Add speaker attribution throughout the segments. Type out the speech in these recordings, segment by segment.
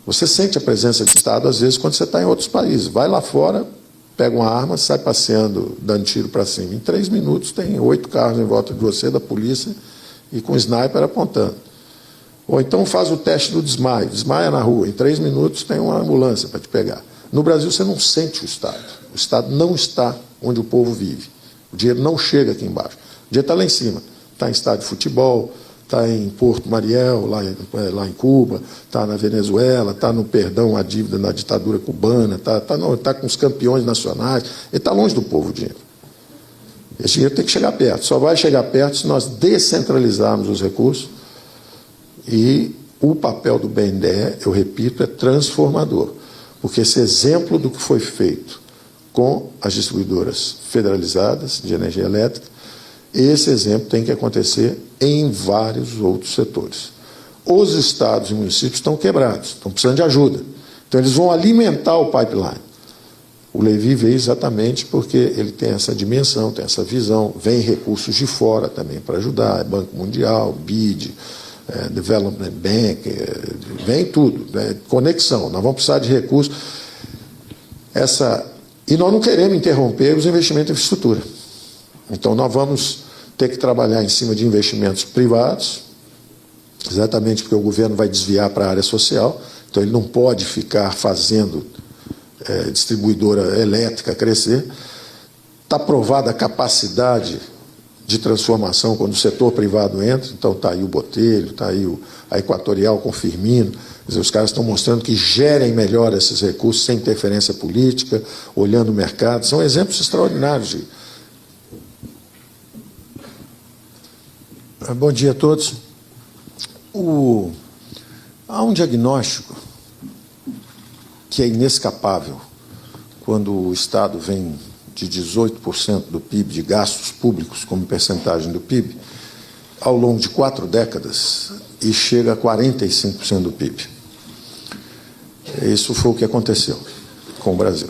Speaker 1: Você sente a presença de Estado, às vezes, quando você está em outros países. Vai lá fora, pega uma arma, sai passeando, dando tiro para cima. Em 3 minutos tem 8 carros em volta de você, da polícia, e com sniper apontando. Ou então faz o teste do desmaio. Desmaia na rua. Em 3 minutos tem uma ambulância para te pegar. No Brasil, você não sente o Estado. O Estado não está onde o povo vive. O dinheiro não chega aqui embaixo. O dinheiro está lá em cima. Está em estádio de futebol, está em Porto Mariel, lá em Cuba, está na Venezuela, está no perdão à dívida na ditadura cubana, está com os campeões nacionais. Ele está longe do povo, o dinheiro. Esse dinheiro tem que chegar perto. Só vai chegar perto se nós descentralizarmos os recursos. E o papel do BNDE, eu repito, é transformador. Porque esse exemplo do que foi feito com as distribuidoras federalizadas de energia elétrica, esse exemplo tem que acontecer em vários outros setores. Os estados e municípios estão quebrados, estão precisando de ajuda. Então, eles vão alimentar o pipeline. O Levi veio exatamente porque ele tem essa dimensão, tem essa visão, vem recursos de fora também para ajudar, Banco Mundial, BID, Development Bank, vem tudo, conexão, nós vamos precisar de recursos. E nós não queremos interromper os investimentos em infraestrutura. Então, nós vamos ter que trabalhar em cima de investimentos privados, exatamente porque o governo vai desviar para a área social, então ele não pode ficar fazendo distribuidora elétrica crescer. Está provada a capacidade de transformação quando o setor privado entra, então está aí o Botelho, está aí a Equatorial com Firmino, quer dizer, os caras estão mostrando que gerem melhor esses recursos sem interferência política, olhando o mercado, são exemplos extraordinários. Bom dia a todos. Há um diagnóstico que é inescapável quando o Estado vem de 18% do PIB, de gastos públicos como percentagem do PIB, ao longo de 4 décadas, e chega a 45% do PIB. Isso foi o que aconteceu com o Brasil.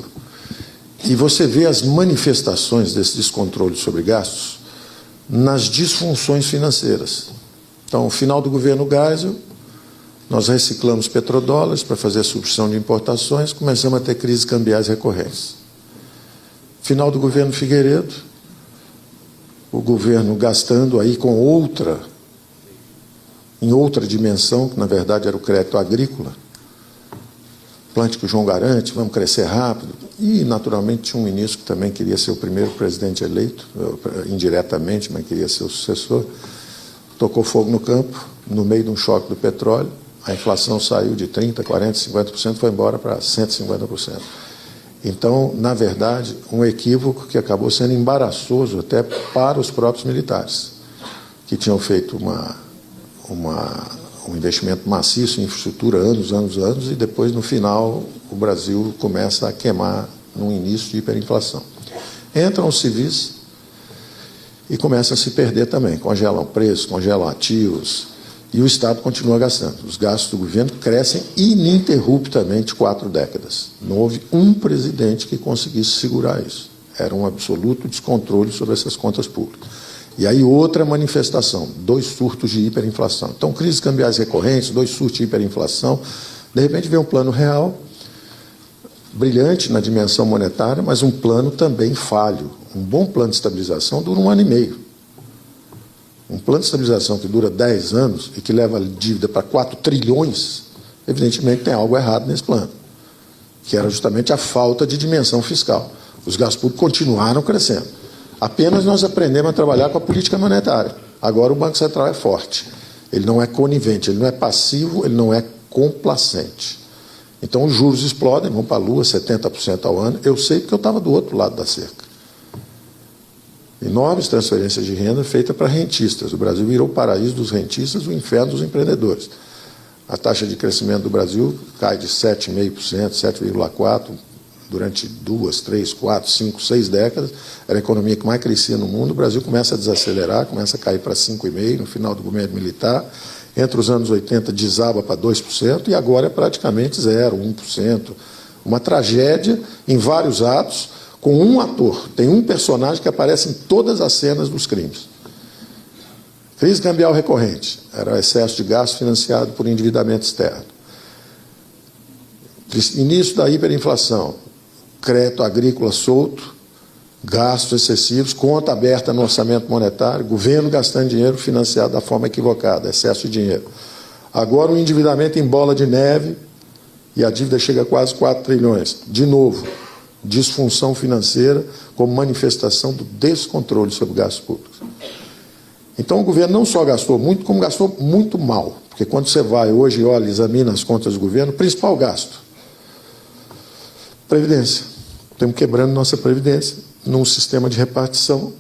Speaker 1: E você vê as manifestações desse descontrole sobre gastos nas disfunções financeiras. Então, no final do governo Geisel, nós reciclamos petrodólares para fazer a substituição de importações, começamos a ter crises cambiais recorrentes. Final do governo Figueiredo, o governo gastando aí em outra dimensão, que na verdade era o crédito agrícola, Plântico João Garante, vamos crescer rápido, e naturalmente tinha um ministro que também queria ser o primeiro presidente eleito, indiretamente, mas queria ser o sucessor, tocou fogo no campo, no meio de um choque do petróleo, a inflação saiu de 30%, 40%, 50%, foi embora para 150%. Então, na verdade, um equívoco que acabou sendo embaraçoso até para os próprios militares, que tinham feito um investimento maciço em infraestrutura anos, e depois, no final, o Brasil começa a queimar num início de hiperinflação. Entram os civis e começam a se perder também, congelam preços, congelam ativos, e o Estado continua gastando. Os gastos do governo crescem ininterruptamente 4 décadas. Não houve um presidente que conseguisse segurar isso. Era um absoluto descontrole sobre essas contas públicas. E aí outra manifestação, 2 surtos de hiperinflação. Então, crises cambiais recorrentes, 2 surtos de hiperinflação. De repente vem um plano real, brilhante na dimensão monetária, mas um plano também falho. Um bom plano de estabilização dura 1 ano e meio. Um plano de estabilização que dura 10 anos e que leva a dívida para 4 trilhões, evidentemente tem algo errado nesse plano, que era justamente a falta de dimensão fiscal. Os gastos públicos continuaram crescendo. Apenas nós aprendemos a trabalhar com a política monetária. Agora o Banco Central é forte. Ele não é conivente, ele não é passivo, ele não é complacente. Então os juros explodem, vão para a lua, 70% ao ano. Eu sei porque eu estava do outro lado da cerca. Enormes transferências de renda feitas para rentistas. O Brasil virou o paraíso dos rentistas, o inferno dos empreendedores. A taxa de crescimento do Brasil cai de 7,5%, 7,4%, durante 2, 3, 4, 5, 6 décadas. Era a economia que mais crescia no mundo. O Brasil começa a desacelerar, começa a cair para 5,5% no final do governo militar. Entre os anos 80 desaba para 2% e agora é praticamente 0, 1%. Uma tragédia em vários atos, com um ator. Tem um personagem que aparece em todas as cenas dos crimes. Crise cambial recorrente. Era o excesso de gasto financiado por endividamento externo. Início da hiperinflação, crédito agrícola solto, gastos excessivos, conta aberta no orçamento monetário, governo gastando dinheiro financiado da forma equivocada, excesso de dinheiro. Agora o endividamento em bola de neve e a dívida chega a quase 4 trilhões. De novo, disfunção financeira como manifestação do descontrole sobre gastos públicos. Então o governo não só gastou muito, como gastou muito mal. Porque quando você vai hoje e olha, examina as contas do governo, o principal gasto, Previdência. Estamos quebrando nossa Previdência num sistema de repartição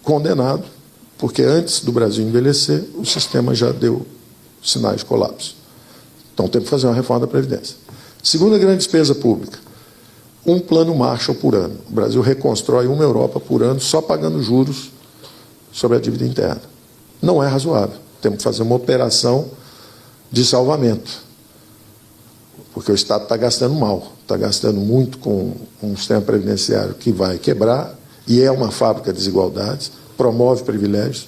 Speaker 1: condenado, porque antes do Brasil envelhecer, o sistema já deu sinais de colapso. Então temos que fazer uma reforma da Previdência. Segunda grande despesa pública, um plano Marshall por ano. O Brasil reconstrói uma Europa por ano só pagando juros sobre a dívida interna. Não é razoável. Temos que fazer uma operação de salvamento. Porque o Estado está gastando mal, está gastando muito com um sistema previdenciário que vai quebrar e é uma fábrica de desigualdades, promove privilégios,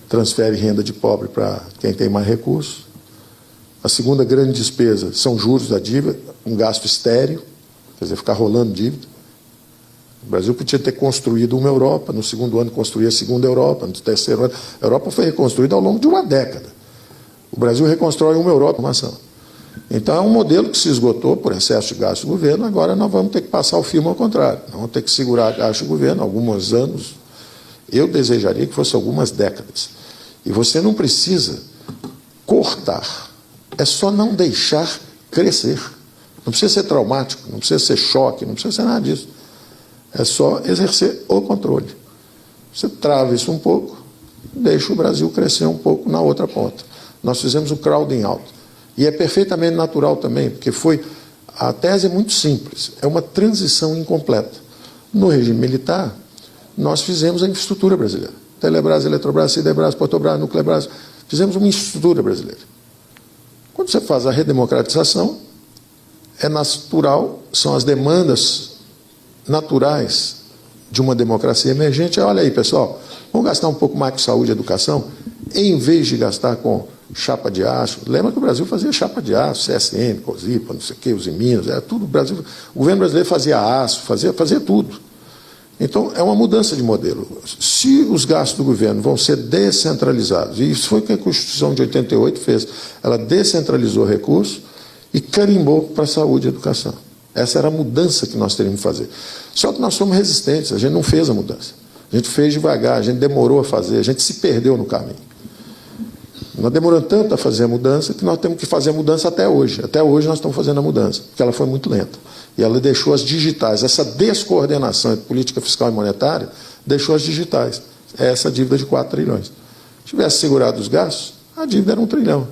Speaker 1: transfere renda de pobre para quem tem mais recursos. A segunda grande despesa são juros da dívida, um gasto estéril, quer dizer, ficar rolando dívida. O Brasil podia ter construído uma Europa, no segundo ano construía a segunda Europa, no terceiro ano. A Europa foi reconstruída ao longo de uma década. O Brasil reconstrói uma Europa, uma ação. Então é um modelo que se esgotou por excesso de gasto do governo, agora nós vamos ter que passar o filme ao contrário. Nós vamos ter que segurar gasto do governo alguns anos. Eu desejaria que fosse algumas décadas. E você não precisa cortar, é só não deixar crescer. Não precisa ser traumático, não precisa ser choque, não precisa ser nada disso. É só exercer o controle. Você trava isso um pouco, deixa o Brasil crescer um pouco na outra ponta. Nós fizemos o crowding out. E é perfeitamente natural também, porque a tese é muito simples, é uma transição incompleta. No regime militar, nós fizemos a infraestrutura brasileira. Telebrás, Eletrobras, Sidebras, Portobras, Nuclebras, fizemos uma infraestrutura brasileira. Quando você faz a redemocratização, é natural, são as demandas naturais de uma democracia emergente. Olha aí, pessoal, vamos gastar um pouco mais com saúde e educação, em vez de gastar com chapa de aço. Lembra que o Brasil fazia chapa de aço, CSN, COSIPA, não sei o quê, os Minas, era tudo. O governo brasileiro fazia aço, fazia tudo. Então, é uma mudança de modelo. Se os gastos do governo vão ser descentralizados, e isso foi o que a Constituição de 88 fez, ela descentralizou recursos e carimbou para a saúde e educação. Essa era a mudança que nós teríamos que fazer. Só que nós somos resistentes, a gente não fez a mudança. A gente fez devagar, a gente demorou a fazer, a gente se perdeu no caminho. Nós demoramos tanto a fazer a mudança que nós temos que fazer a mudança até hoje. Até hoje nós estamos fazendo a mudança, porque ela foi muito lenta. E ela deixou as digitais, essa descoordenação entre política fiscal e monetária, deixou as digitais. É essa dívida de 4 trilhões. Se tivesse segurado os gastos, a dívida era 1 trilhão.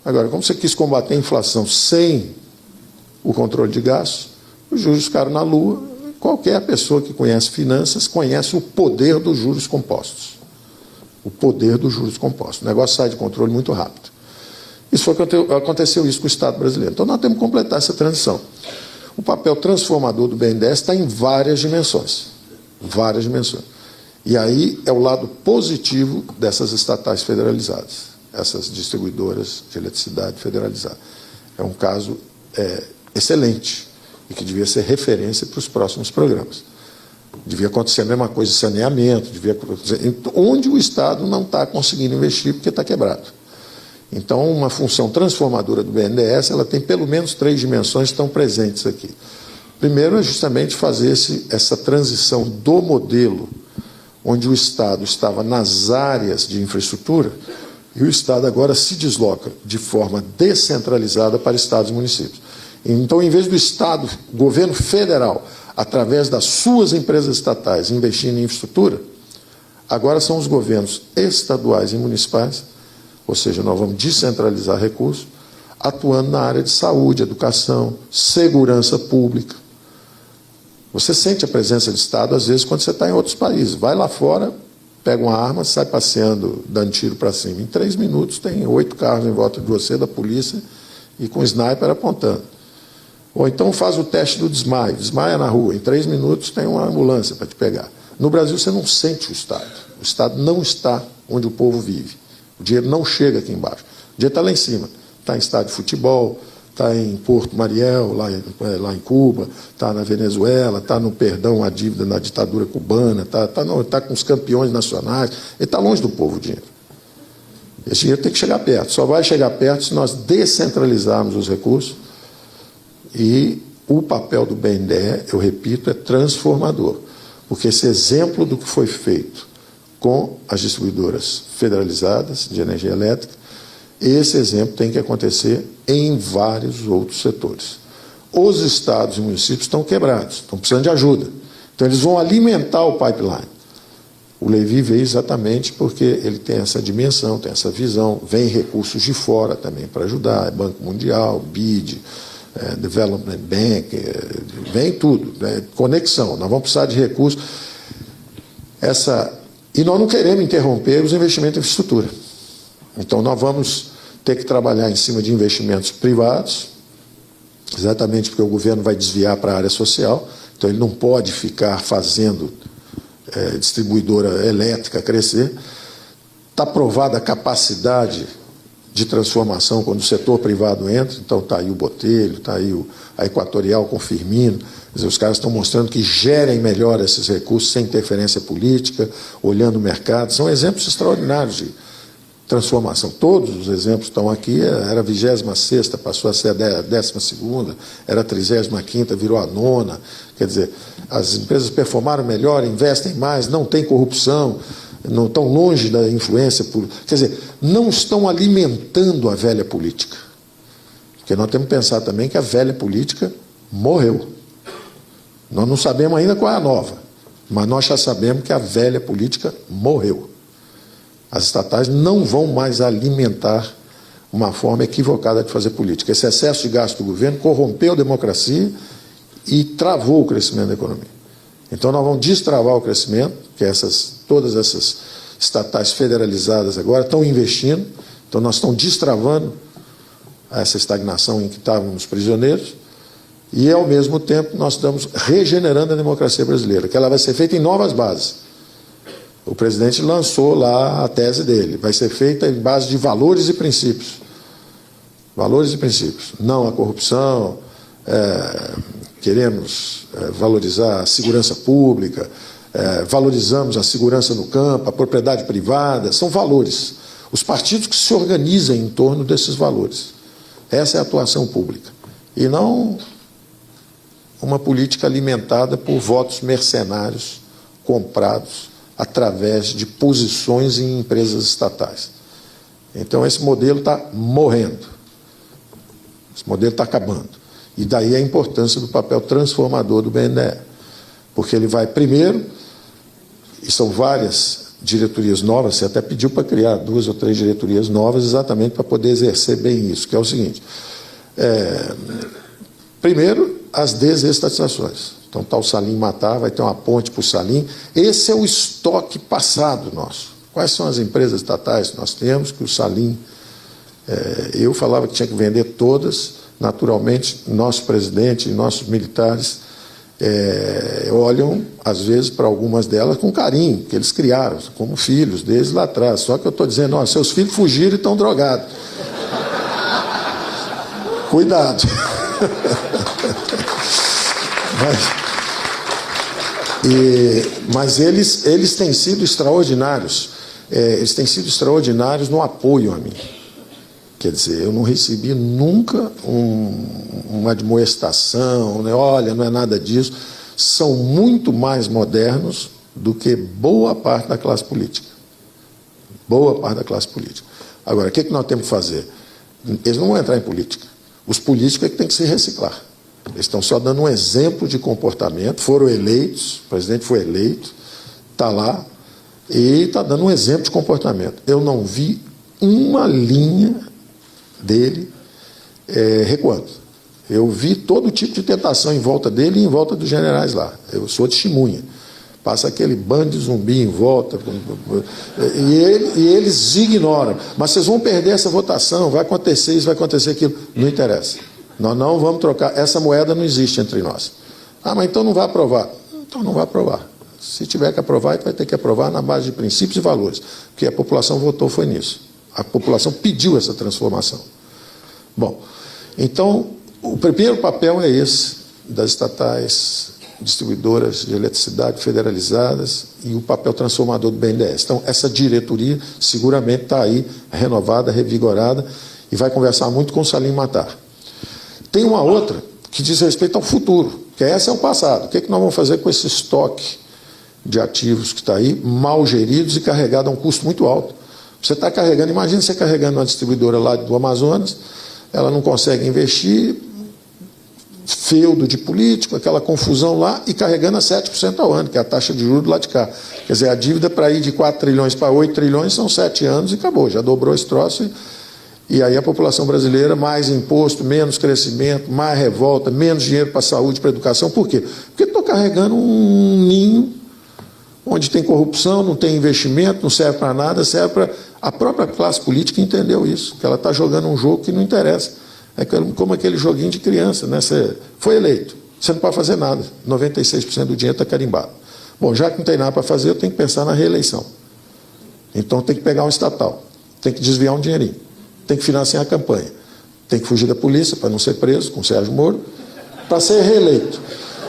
Speaker 1: Agora, como você quis combater a inflação sem o controle de gastos, os juros ficaram na lua. Qualquer pessoa que conhece finanças conhece o poder dos juros compostos. O poder dos juros compostos. O negócio sai de controle muito rápido. Aconteceu isso com o Estado brasileiro. Então, nós temos que completar essa transição. O papel transformador do BNDES está em várias dimensões. Várias dimensões. E aí é o lado positivo dessas estatais federalizadas, essas distribuidoras de eletricidade federalizadas. É um caso excelente e que devia ser referência para os próximos programas. Devia acontecer a mesma coisa em saneamento, onde o Estado não está conseguindo investir porque está quebrado. Então, uma função transformadora do BNDES, ela tem pelo menos 3 dimensões que estão presentes aqui. Primeiro é justamente fazer essa transição do modelo, onde o Estado estava nas áreas de infraestrutura, e o Estado agora se desloca de forma descentralizada para estados e municípios. Então, em vez do Estado, governo federal, através das suas empresas estatais, investindo em infraestrutura, agora são os governos estaduais e municipais, ou seja, nós vamos descentralizar recursos, atuando na área de saúde, educação, segurança pública. Você sente a presença de Estado, às vezes, quando você está em outros países. Vai lá fora, pega uma arma, sai passeando, dando tiro para cima. Em 3 minutos, tem 8 carros em volta de você, da polícia, e com sniper apontando. Ou então faz o teste do desmaio. Desmaia na rua, em 3 minutos tem uma ambulância para te pegar. No Brasil, você não sente o Estado. O Estado não está onde o povo vive. O dinheiro não chega aqui embaixo. O dinheiro está lá em cima. está em estádio de futebol, está em Porto Mariel, lá em Cuba, está na Venezuela, está no perdão à dívida na ditadura cubana, está com os campeões nacionais. Ele está longe do povo, o dinheiro. Esse dinheiro tem que chegar perto. Só vai chegar perto se nós descentralizarmos os recursos. E o papel do BNDE, eu repito, é transformador. Porque esse exemplo do que foi feito com as distribuidoras federalizadas de energia elétrica, esse exemplo tem que acontecer em vários outros setores. Os estados e municípios estão quebrados, estão precisando de ajuda. Então, eles vão alimentar o pipeline. O Levi veio exatamente porque ele tem essa dimensão, tem essa visão, vem recursos de fora também para ajudar, Banco Mundial, BID, Development Bank, vem tudo, conexão, nós vamos precisar de recursos. E nós não queremos interromper os investimentos em infraestrutura. Então, nós vamos ter que trabalhar em cima de investimentos privados, exatamente porque o governo vai desviar para a área social, então ele não pode ficar fazendo distribuidora elétrica crescer. Está provada a capacidade de transformação quando o setor privado entra, então está aí o Botelho, está aí a Equatorial com Firmino, quer dizer, os caras estão mostrando que gerem melhor esses recursos sem interferência política, olhando o mercado, são exemplos extraordinários de transformação. Todos os exemplos estão aqui, era a 26ª, passou a ser a 12ª, era a 35ª, virou a 9ª, quer dizer, as empresas performaram melhor, investem mais, não tem corrupção, não estão longe da influência política, quer dizer, não estão alimentando a velha política. Porque nós temos que pensar também que a velha política morreu. Nós não sabemos ainda qual é a nova, mas nós já sabemos que a velha política morreu. As estatais não vão mais alimentar uma forma equivocada de fazer política. Esse excesso de gasto do governo corrompeu a democracia e travou o crescimento da economia. Então, nós vamos destravar o crescimento, que todas essas estatais federalizadas agora estão investindo, então nós estamos destravando essa estagnação em que estávamos prisioneiros e, ao mesmo tempo, nós estamos regenerando a democracia brasileira, que ela vai ser feita em novas bases. O presidente lançou lá a tese dele, vai ser feita em base de valores e princípios. Valores e princípios. Não a corrupção, queremos valorizar a segurança pública, valorizamos a segurança no campo, a propriedade privada, são valores. Os partidos que se organizam em torno desses valores. Essa é a atuação pública. E não uma política alimentada por votos mercenários comprados através de posições em empresas estatais. Então, esse modelo está morrendo. Esse modelo está acabando. E daí a importância do papel transformador do BNDE. Porque ele vai, primeiro, e são várias diretorias novas, você até pediu para criar 2 ou 3 diretorias novas exatamente para poder exercer bem isso, que é o seguinte. Primeiro, as desestatizações. Então, está o Salim Matar, vai ter uma ponte para o Salim. Esse é o estoque passado nosso. Quais são as empresas estatais que nós temos, que o Salim... eu falava que tinha que vender todas. Naturalmente, nosso presidente e nossos militares olham, às vezes, para algumas delas com carinho, que eles criaram, como filhos deles lá atrás. Só que eu estou dizendo, ó, seus filhos fugiram e estão drogados. Cuidado. Mas eles têm sido extraordinários. Eles têm sido extraordinários no apoio a mim. Quer dizer, eu não recebi nunca uma admoestação, né? Olha, não é nada disso. São muito mais modernos do que boa parte da classe política. Boa parte da classe política. Agora, o que nós temos que fazer? Eles não vão entrar em política. Os políticos é que têm que se reciclar. Eles estão só dando um exemplo de comportamento, foram eleitos, o presidente foi eleito, está lá, e está dando um exemplo de comportamento. Eu não vi uma linha dele recuando. Eu vi todo tipo de tentação em volta dele e em volta dos generais lá. Eu sou testemunha. Passa aquele bando de zumbi em volta, e eles ignoram. Mas vocês vão perder essa votação, vai acontecer isso, vai acontecer aquilo. Não interessa. Nós não vamos trocar. Essa moeda não existe entre nós. Ah, mas então não vai aprovar. Então não vai aprovar. Se tiver que aprovar, vai ter que aprovar na base de princípios e valores. Porque a população votou foi nisso. A população pediu essa transformação. Bom, então, o primeiro papel é esse, das estatais distribuidoras de eletricidade federalizadas e o papel transformador do BNDES. Então, essa diretoria seguramente está aí renovada, revigorada e vai conversar muito com o Salim Matar. Tem uma outra que diz respeito ao futuro, que essa é o passado. O que nós vamos fazer com esse estoque de ativos que está aí, mal geridos e carregado a um custo muito alto? Você está carregando, imagina você carregando uma distribuidora lá do Amazonas, ela não consegue investir, feudo de político, aquela confusão lá, e carregando a 7% ao ano, que é a taxa de juros do lado de cá. Quer dizer, a dívida para ir de 4 trilhões para 8 trilhões são 7 anos e acabou, já dobrou esse troço. E aí a população brasileira, mais imposto, menos crescimento, mais revolta, menos dinheiro para a saúde, para a educação. Por quê? Porque estou carregando um ninho onde tem corrupção, não tem investimento, não serve para nada, serve para... A própria classe política entendeu isso, que ela está jogando um jogo que não interessa. É como aquele joguinho de criança, né? Você foi eleito, você não pode fazer nada, 96% do dinheiro está carimbado. Bom, já que não tem nada para fazer, eu tenho que pensar na reeleição. Então tem que pegar um estatal, tem que desviar um dinheirinho, tem que financiar a campanha, tem que fugir da polícia para não ser preso, com o Sérgio Moro, para ser reeleito.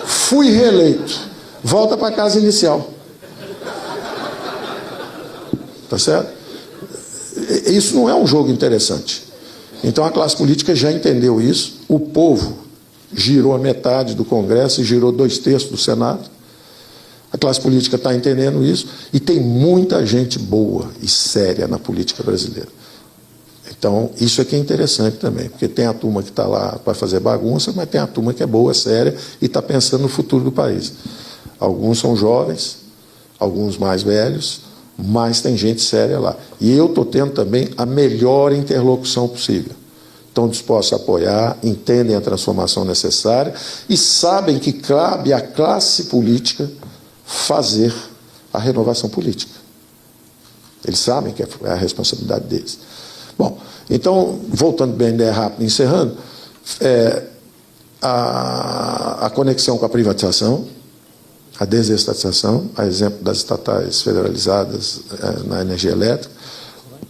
Speaker 1: Fui reeleito, volta para a casa inicial. Tá certo? Isso não é um jogo interessante. Então a classe política já entendeu isso, o povo girou a metade do Congresso e girou 2/3 do Senado. A classe política está entendendo isso e tem muita gente boa e séria na política brasileira. Então isso aqui é interessante também, porque tem a turma que está lá para fazer bagunça, mas tem a turma que é boa, séria e está pensando no futuro do país. Alguns são jovens, alguns mais velhos, mas tem gente séria lá. E eu estou tendo também a melhor interlocução possível. Estão dispostos a apoiar, entendem a transformação necessária e sabem que cabe à classe política fazer a renovação política. Eles sabem que é a responsabilidade deles. Bom, então, voltando bem rápido, encerrando, a conexão com a privatização, a desestatização, a exemplo das estatais federalizadas na energia elétrica,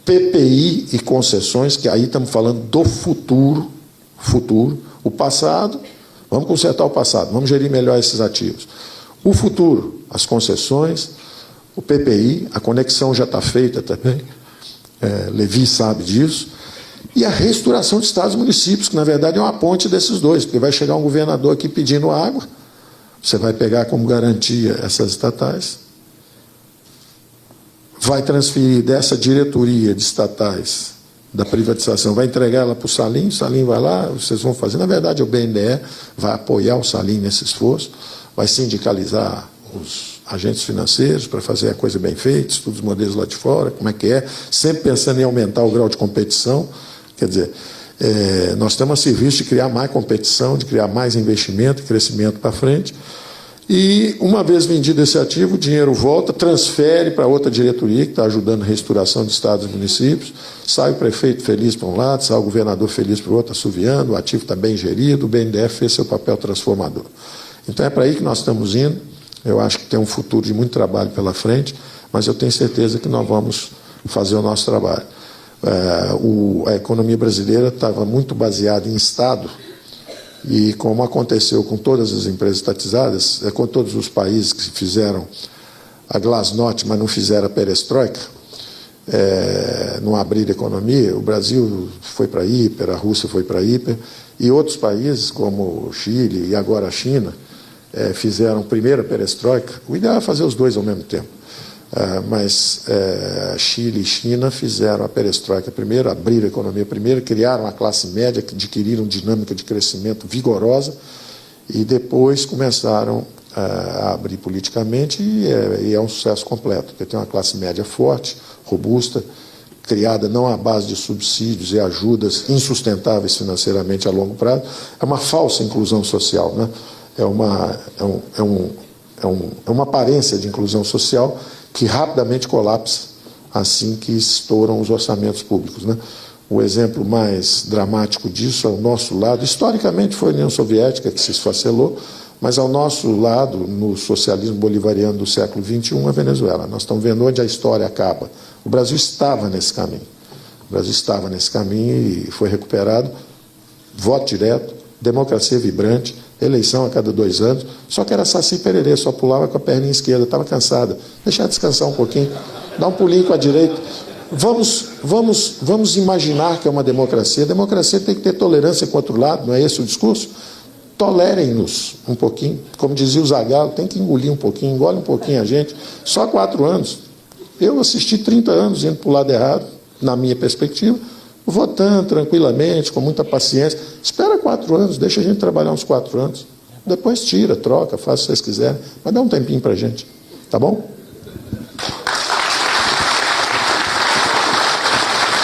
Speaker 1: PPI e concessões, que aí estamos falando do futuro, o passado, vamos consertar o passado, vamos gerir melhor esses ativos. O futuro, as concessões, o PPI, a conexão já está feita também, Levi sabe disso, e a reestruturação de estados e municípios, que na verdade é uma ponte desses dois, porque vai chegar um governador aqui pedindo água, você vai pegar como garantia essas estatais, vai transferir dessa diretoria de estatais da privatização, vai entregar ela para o Salim vai lá, vocês vão fazer. Na verdade, o BNDE vai apoiar o Salim nesse esforço, vai sindicalizar os agentes financeiros para fazer a coisa bem feita, estudos modelos lá de fora, como é que é, sempre pensando em aumentar o grau de competição. Quer dizer, nós estamos a serviço de criar mais competição, de criar mais investimento e crescimento para frente. E, uma vez vendido esse ativo, o dinheiro volta, transfere para outra diretoria que está ajudando a reestruturação de estados e municípios, sai o prefeito feliz para um lado, sai o governador feliz para o outro, assoviando, o ativo está bem gerido, o BNDES fez seu papel transformador. Então é para aí que nós estamos indo, eu acho que tem um futuro de muito trabalho pela frente, mas eu tenho certeza que nós vamos fazer o nosso trabalho. A economia brasileira estava muito baseada em Estado, e como aconteceu com todas as empresas estatizadas, com todos os países que fizeram a glasnost, mas não fizeram a perestroika, não abriram a economia, o Brasil foi para a hiper, a Rússia foi para a hiper, e outros países, como o Chile e agora a China, fizeram primeiro a perestroika. O ideal é fazer os dois ao mesmo tempo. Mas Chile e China fizeram a perestroika primeiro, abriram a economia primeiro, criaram a classe média, que adquiriram dinâmica de crescimento vigorosa e depois começaram a abrir politicamente e é um sucesso completo, porque tem uma classe média forte, robusta, criada não à base de subsídios e ajudas insustentáveis financeiramente a longo prazo. É uma falsa inclusão social, né? É uma aparência de inclusão social que rapidamente colapsa assim que estouram os orçamentos públicos, né? O exemplo mais dramático disso, ao nosso lado, historicamente foi a União Soviética, que se esfacelou, mas ao nosso lado, no socialismo bolivariano do século XXI, a Venezuela. Nós estamos vendo onde a história acaba. O Brasil estava nesse caminho. O Brasil estava nesse caminho e foi recuperado voto direto, democracia vibrante, eleição a cada 2 anos, só que era Saci Pererê, só pulava com a perninha esquerda, estava cansada. Deixar descansar um pouquinho, dar um pulinho com a direita. Vamos imaginar que é uma democracia. A democracia tem que ter tolerância com o outro lado, não é esse o discurso? Tolerem-nos um pouquinho. Como dizia o Zagallo, tem que engolir um pouquinho, engole um pouquinho a gente. Só 4 anos. Eu assisti 30 anos indo para o lado errado, na minha perspectiva, votando tranquilamente, com muita paciência. Espera 4 anos, deixa a gente trabalhar uns 4 anos. Depois tira, troca, faz o que vocês quiserem. Mas dá um tempinho para a gente. Tá bom?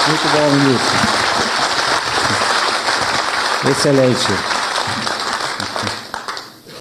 Speaker 2: Muito bom, ministro. Excelente.